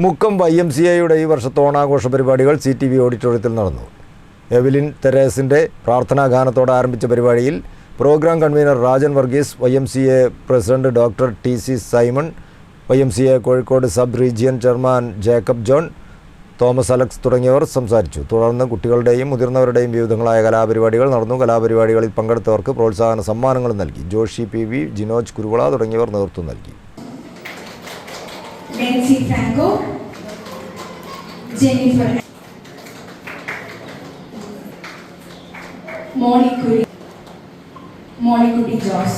മുക്കം YMCAയുടെ ഈ വർഷത്തെ ഓണാഘോഷ പരിപാടികൾ CTV ഓഡിറ്റോറിയത്തിൽ നടന്നു. എവലിൻ തെരേസിൻ്റെ പ്രാർത്ഥനാഗാനത്തോടെ ആരംഭിച്ച പരിപാടിയിൽ programme convener Rajan Varghese, YMCA president doctor TC Simon, YMCA Kozhikode sub region chairman Jacob John, Thomas Alex തുടങ്ങിയവർ സംസാരിച്ചു. തുടർന്ന് കുട്ടികളുടെയും മുതിർന്നവരുടെയും വിവിധങ്ങളായ കലാപരിപാടികൾ നടന്നു. കലാപരിപാടികളിൽ പങ്കെടുത്തവർക്ക് പ്രോത്സാഹന സമ്മാനങ്ങൾ നൽകി. ജോഷി PV, ജിനോജ് കുരുവിള തുടങ്ങിയവർ നേതൃത്വം നൽകി. Nancy Franco, Jennifer, Molly Curry, Joss.